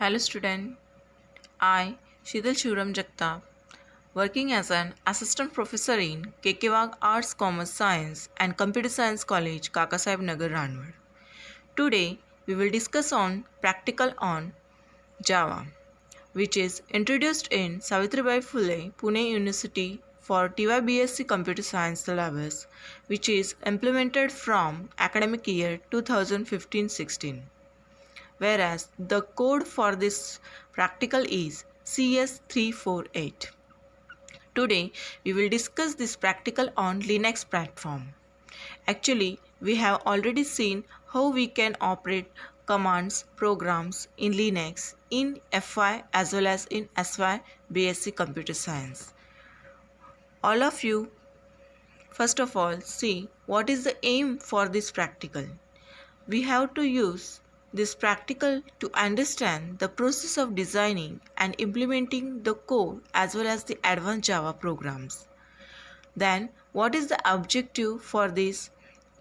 Hello student, I Shidal Shivaram Jagtap, working as an assistant professor in Kekewag Arts Commerce Science and Computer Science College, Kakasaheb Nagar, Ranwad. Today we will discuss on practical on Java, which is introduced in Savitribai Phule, Pune University for TYBSc Computer Science syllabus, which is implemented from academic year 2015-16, whereas the code for this practical is CS348. Today, we will discuss this practical on Linux platform. Actually, we have already seen how we can operate commands programs in Linux in FY as well as in SY BSc Computer Science. All of you, first of all, see what is the aim for this practical. We have to use this practical to understand the process of designing and implementing the core as well as the advanced Java programs. Then, what is the objective for this,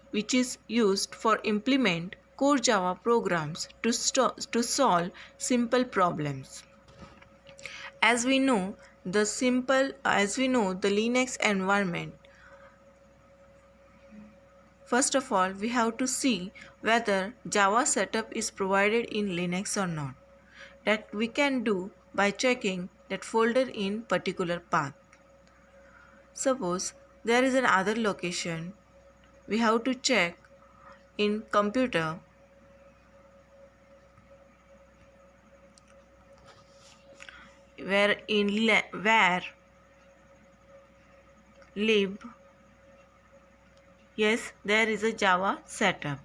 which is used for implement core Java programs to solve simple problems. As we know the Linux environment. First of all, we have to see whether Java setup is provided in Linux or not. That we can do by checking that folder in particular path. Suppose there is another location, we have to check in computer where lib, yes, there is a Java setup.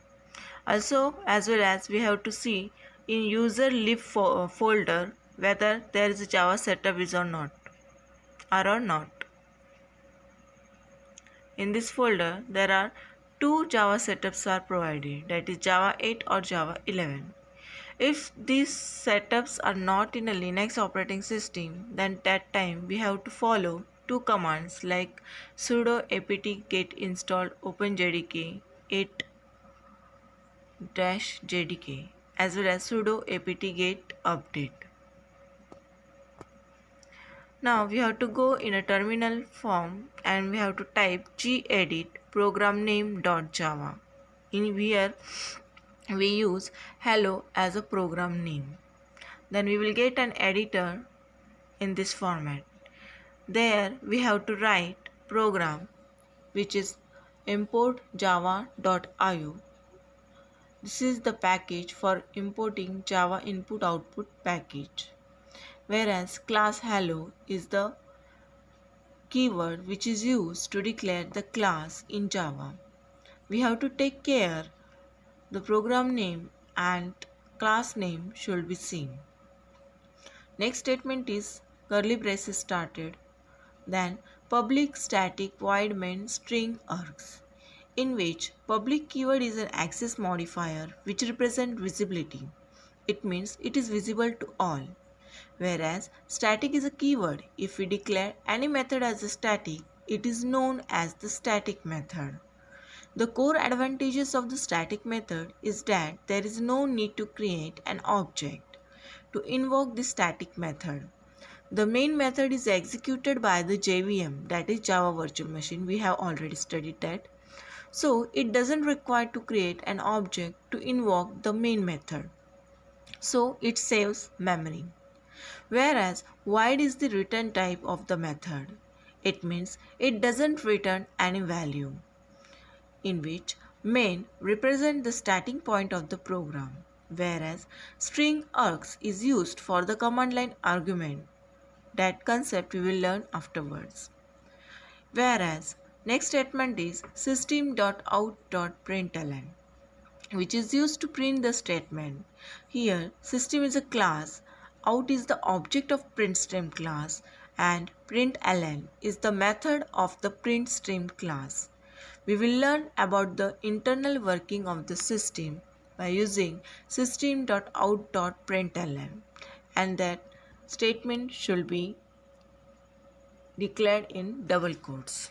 Also, as well as we have to see in user lib folder whether there is a Java setup is or not. In this folder, there are two Java setups are provided, that is Java 8 or Java 11. If these setups are not in a Linux operating system, then that time we have to follow two commands like sudo apt get install openjdk 8-jdk as well as sudo apt get update. Now we have to go in a terminal form and we have to type gedit program name.java. In here we use hello as a program name. Then we will get an editor in this format. There we have to write program which is import java.io. This is the package for importing Java input output package. Whereas class hello is the keyword which is used to declare the class in Java. We have to take care the program name and class name should be same. Next statement is curly braces started. Then public static void main string args, in which public keyword is an access modifier which represents visibility. It means it is visible to all. Whereas static is a keyword. If we declare any method as a static, it is known as the static method. The core advantages of the static method is that there is no need to create an object to invoke the static method. The main method is executed by the JVM, that is Java Virtual Machine. We have already studied that. So it doesn't require to create an object to invoke the main method. So it saves memory. Whereas void is the return type of the method. It means it doesn't return any value, in which main represent the starting point of the program, whereas string args is used for the command line argument. That concept we will learn afterwards. Whereas next statement is system.out.println, which is used to print the statement. Here system is a class, out is the object of printStream class, and println is the method of the printStream class. We will learn about the internal working of the system by using system.out.println, and that statement should be declared in double quotes.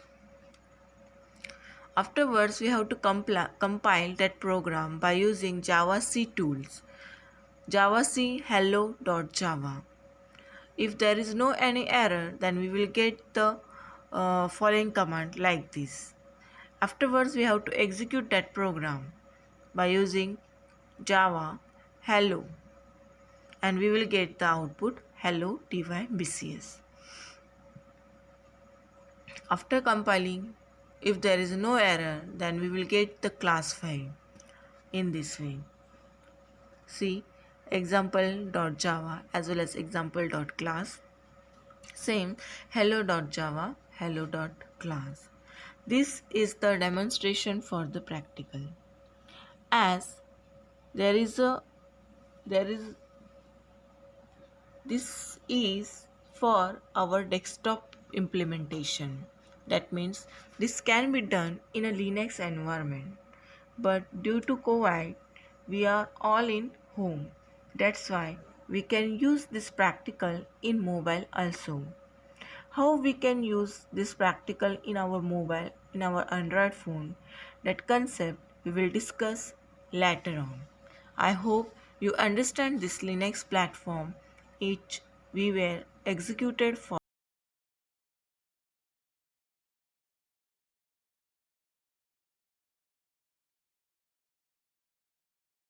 Afterwards, we have to compile that program by using Java C tools. javac hello.java. If there is no any error, then we will get the following command like this. Afterwards, we have to execute that program by using java hello, and we will get the output hello tybcs. After compiling, if there is no error, then we will get the class file in this way. See example.java as well as example.class. Same hello.java, hello.class. This is the demonstration for the practical. As there is a there is this is for our desktop implementation. That means this can be done in a Linux environment. But due to COVID, we are all in home. That's why we can use this practical in mobile also. How we can use this practical in our mobile, in our Android phone, that concept we will discuss later on. I hope you understand this Linux platform which we were executed for.